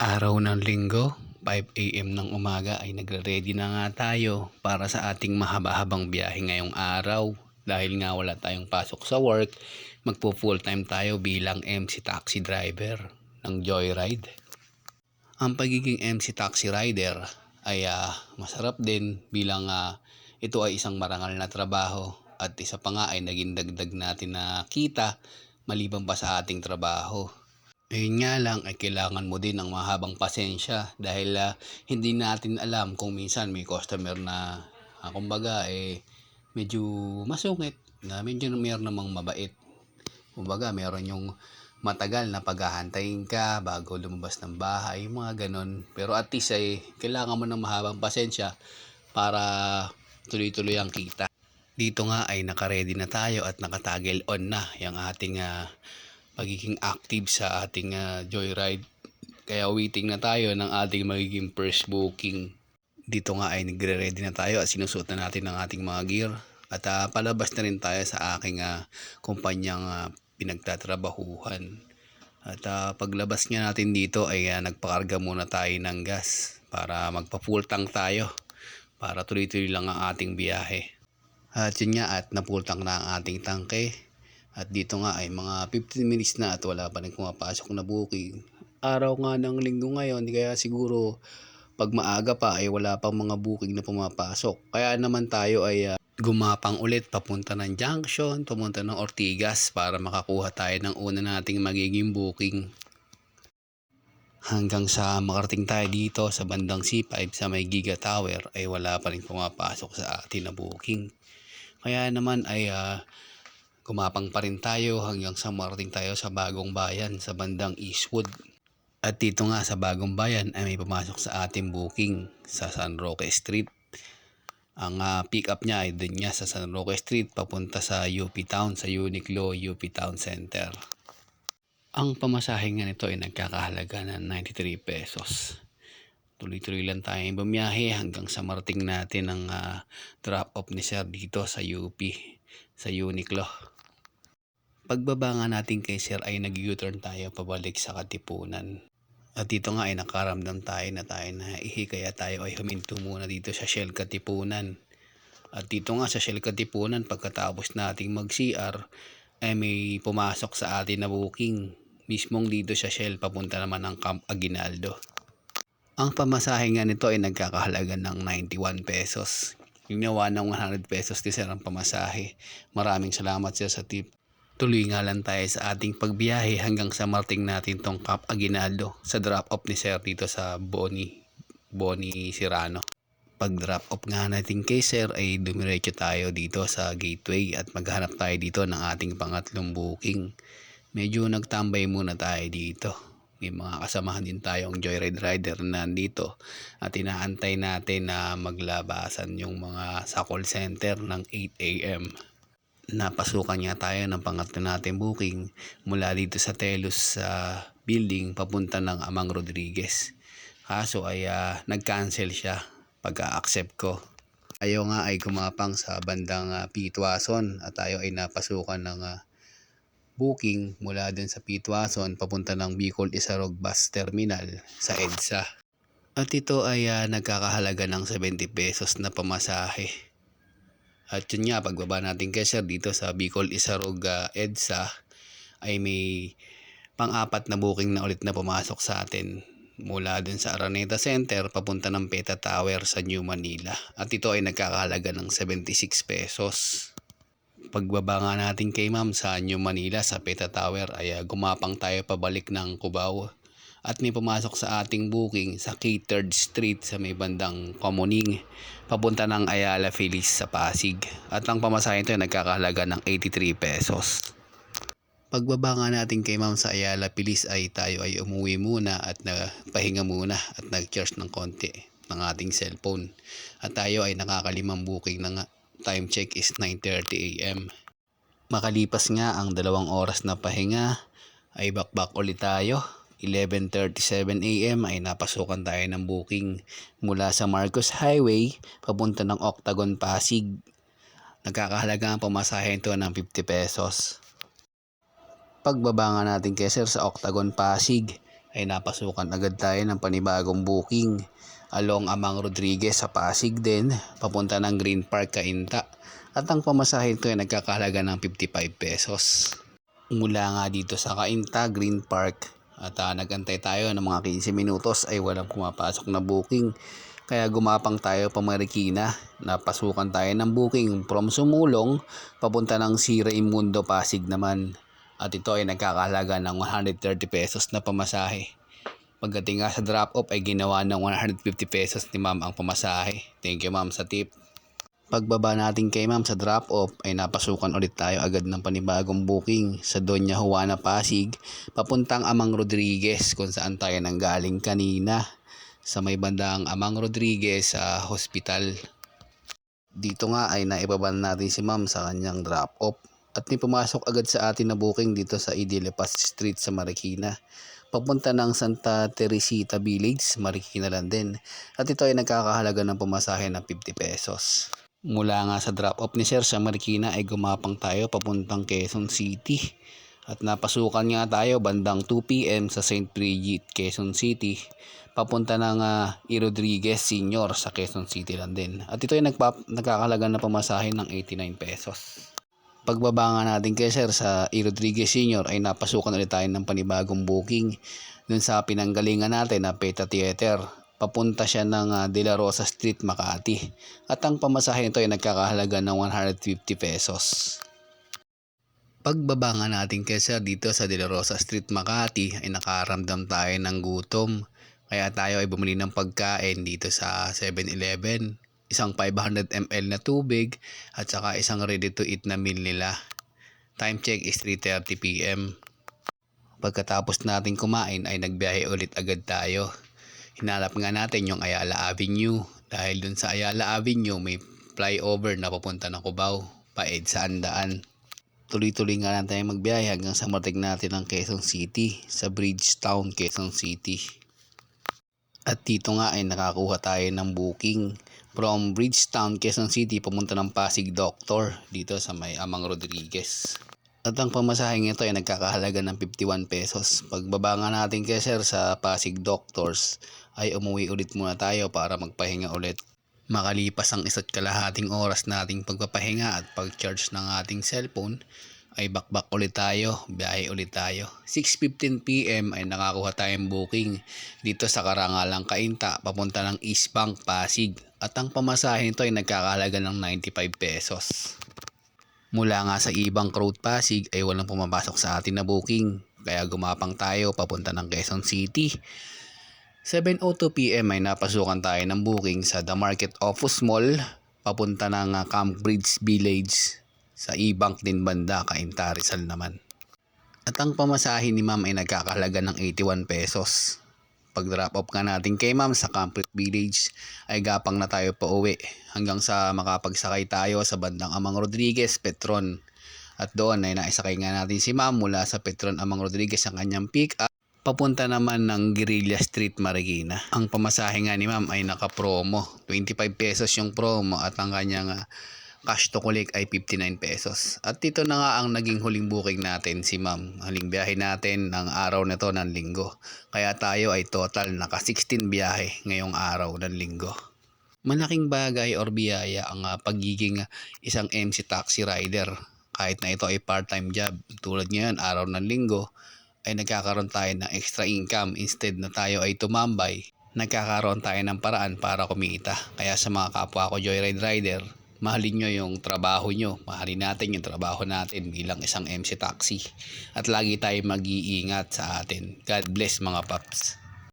Araw ng linggo, 5 AM ng umaga ay nagre-ready na nga tayo para sa ating mahaba-habang biyahe ngayong araw. Dahil nga wala tayong pasok sa work, magpo-full time tayo bilang MC taxi driver ng Joyride. Ang pagiging MC taxi rider ay masarap din bilang ito ay isang marangal na trabaho at isa pa nga ay naging dagdag natin na kita maliban pa sa ating trabaho. Ayun nga lang ay kailangan mo din ng mahabang pasensya dahil hindi natin alam kung minsan may customer na kumbaga medyo masungit na medyo meron namang mabait. Kumbaga meron yung matagal na paghahantayin ka bago lumabas ng bahay, mga ganon. Pero at least ay kailangan mo ng mahabang pasensya para tuloy-tuloy ang kita. Dito nga ay naka-ready na tayo at naka-toggle on na yung ating pagiging active sa ating Joyride. Kaya waiting na tayo ng ating magiging first booking. Dito nga ay nagre-ready na tayo at sinusuot na natin ang ating mga gear. At palabas na rin tayo sa aking kumpanyang pinagtatrabahuhan. At paglabas nga natin dito ay nagpakarga muna tayo ng gas para magpa-full tank tayo. Para tuloy-tuloy lang ang ating biyahe. At yun nga at na-full tank na ang ating tangke. At dito nga ay mga 15 minutes na at wala pa rin pumapasok na booking. Araw nga ng linggo ngayon, kaya siguro pag maaga pa ay wala pang mga booking na pumapasok. Kaya naman tayo ay gumapang ulit papunta ng Junction, papunta ng Ortigas para makakuha tayo ng una nating magiging booking. Hanggang sa makarating tayo dito sa bandang C5 sa may Giga Tower ay wala pa rin pumapasok sa atin na booking. Kaya naman ay gumapang pa rin tayo hanggang sa marating tayo sa Bagong Bayan sa bandang Eastwood. At dito nga sa Bagong Bayan ay may pumasok sa ating booking sa San Roque Street. Ang pick up niya ay dun niya sa San Roque Street papunta sa UP Town, sa Uniqlo UP Town Center. Ang pamasahe nga nito ay nagkakahalaga ng 93 pesos. Tuloy-tuloy lang tayong bumiyahe hanggang sa marating natin ang drop-off ni Sir dito sa UP, sa Uniqlo. Pagbaba nga natin kay Sir ay nag-U-turn tayo pabalik sa Katipunan. At dito nga ay nakaramdam tayo na ihi kaya tayo ay huminto muna dito sa Shell Katipunan. At dito nga sa Shell Katipunan pagkatapos nating mag-CR ay may pumasok sa atin na booking mismong dito sa Shell papunta naman ng Camp Aguinaldo. Ang pamasahe nga nito ay nagkakahalaga ng 91 pesos. Ginawa ng 100 pesos ni Sir ang pamasahe. Maraming salamat Sir sa tip. Tuloy nga lang tayo sa ating pagbiyahe hanggang sa marating natin tong Camp Aguinaldo sa drop-off ni Sir dito sa Boni Serrano. Pag drop-off nga natin kay Sir ay dumiretso tayo dito sa gateway at maghanap tayo dito ng ating pangatlong booking. Medyo nagtambay muna tayo dito. May mga kasamahan din tayong Joyride rider na nandito at inaantay natin na maglabasan yung mga sa call center ng 8 AM. Napasukan nga tayo ng pangatlo natin booking mula dito sa Telos building papunta ng Amang Rodriguez. Kaso ay nag-cancel siya pag-accept ko. Tayo nga ay gumapang sa bandang Pitwason at tayo ay napasukan ng booking mula din sa Pitwason papunta ng Bicol Isarog Bus Terminal sa EDSA. At ito ay nagkakahalaga ng 70 pesos na pamasahe. At yun nga, pagbaba natin kay Sir dito sa Bicol Isarog EDSA ay may pang-apat na booking na ulit na pumasok sa atin mula din sa Araneta Center papunta ng Peta Tower sa New Manila. At ito ay nagkakahalaga ng 76 pesos. Pagbaba nga natin kay Ma'am sa New Manila sa Peta Tower ay gumapang tayo pabalik ng Cubao. At may pumasok sa ating booking sa K3rd Street sa may bandang Kamuning papunta ng Ayala Feliz sa Pasig. At ang pamasahe ito ay nagkakahalaga ng 83 pesos. Pagbaba nga natin kay Ma'am sa Ayala Feliz ay tayo ay umuwi muna at pahinga muna at nag-charge ng konti ng ating cellphone. At tayo ay nakakalimang booking ng time check is 9:30 AM. Makalipas nga ang 2 oras na pahinga ay bakbak ulit tayo. 11:37 AM ay napasukan tayo ng booking mula sa Marcos Highway papunta ng Octagon Pasig. Nagkakahalaga ang pamasahe ito ng 50 pesos. Pagbaba nga natin kay Sir sa Octagon Pasig ay napasukan agad tayo ng panibagong booking along Amang Rodriguez sa Pasig din, papunta ng Green Park, Cainta. At ang pamasahe nito ay nagkakahalaga ng 55 pesos. Mula nga dito sa Cainta, Green Park, at nagantay tayo ng mga 15 minutos ay walang pumapasok na booking. Kaya gumapang tayo pa Marikina, napasukan tayo ng booking from Sumulong papunta ng si Raimundo, Pasig naman. At ito ay nagkakahalaga ng 130 pesos na pamasahe. Pagdating nga sa drop-off ay ginawa ng 150 pesos ni ma'am ang pamasahe. Thank you ma'am sa tip. Pagbaba natin kay ma'am sa drop-off ay napasukan ulit tayo agad ng panibagong booking sa Doña Juana, Pasig, papuntang Amang Rodriguez kung saan tayo nanggaling kanina sa may bandang Amang Rodriguez sa hospital. Dito nga ay naibaban natin si ma'am sa kanyang drop-off at may pumasok agad sa atin na booking dito sa Idilipas Street sa Marikina, papunta ng Santa Teresita Village, Marikina lang din. At ito ay nagkakahalaga ng pamasahe ng 50 pesos. Mula nga sa drop-off ni Sir sa Marikina ay gumapang tayo papuntang Quezon City. At napasukan nga tayo bandang 2 PM sa St. Bridget, Quezon City, papunta ng E. Rodriguez Senior sa Quezon City lang din. At ito ay nagkakahalaga na pamasahe ng 89 pesos. Pagbaba nga natin kay Sir sa E. Rodriguez Senior ay napasukan ulit tayo ng panibagong booking dun sa pinanggalingan natin na Peta Theater. Papunta siya ng De La Rosa Street, Makati. At ang pamasahe nito ay nagkakahalaga ng 150 pesos. Pagbaba nga natin kay Sir dito sa De La Rosa Street, Makati ay nakaramdam tayo ng gutom. Kaya tayo ay bumili ng pagkain dito sa 7-Eleven. Isang 500 ml na tubig at saka isang ready to eat na meal nila. Time check is 3:30 PM. Pagkatapos natin kumain ay nagbiyahe ulit agad tayo. Hinanap nga natin yung Ayala Avenue dahil dun sa Ayala Avenue may flyover na papunta ng Cubao, pa-EDSA Andaan. Tuloy-tuloy nga lang tayo magbiyahe hanggang sa marating natin ng Quezon City sa Bridgetown, Quezon City. At dito nga ay nakakuha tayo ng booking from Bridgetown, Quezon City papunta ng Pasig Doctor dito sa may Amang Rodriguez. At ang pamasaheng ito ay nagkakahalaga ng 51 pesos. Pagbaba nga natin kay Sir sa Pasig Doctors ay umuwi ulit muna tayo para magpahinga ulit. Makalipas ang 1.5 oras nating pagpapahinga at pag-charge ng ating cellphone ay bakbak ulit tayo, biyahe ulit tayo. 6:15 PM ay nakakuha tayong booking dito sa Karangalang, Cainta papunta ng East Bank, Pasig. At ang pamasahe nito ay nagkakahalaga ng 95 pesos. Mula nga sa Ibang Road, Pasig ay walang pumapasok sa atin na booking. Kaya gumapang tayo papunta ng Quezon City. 7:02 PM ay napasukan tayo ng booking sa The Market Office Mall papunta ng Camp Bridge Village sa Ibank din banda, Cainta, Rizal naman. At ang pamasahe ni ma'am ay nagkakahalaga ng 81 pesos. Pag drop off ka natin kay ma'am sa Camp Bridge Village ay gapang na tayo pa uwi hanggang sa makapagsakay tayo sa bandang Amang Rodriguez, Petron. At doon ay naisakay nga natin si ma'am mula sa Petron Amang Rodriguez ang kanyang pick up papunta naman ng Guerrilla Street, Marikina. Ang pamasahe nga ni ma'am ay naka-promo. 25 pesos yung promo at ang kanyang cash to collect ay 59 pesos. At dito na nga ang naging huling booking natin si ma'am. Huling biyahe natin ng araw na to ng linggo. Kaya tayo ay total naka 16 biyahe ngayong araw ng linggo. Malaking bagay or biyaya ang pagiging isang MC taxi rider. Kahit na ito ay part-time job. Tulad ngayon, araw ng linggo, ay nagkakaroon tayo ng extra income. Instead na tayo ay tumambay, nagkakaroon tayo ng paraan para kumita. Kaya sa mga kapwa ko joyride rider, mahalin nyo yung trabaho nyo. Mahalin natin yung trabaho natin bilang isang MC taxi. At lagi tayo mag-iingat sa atin. God bless mga paps.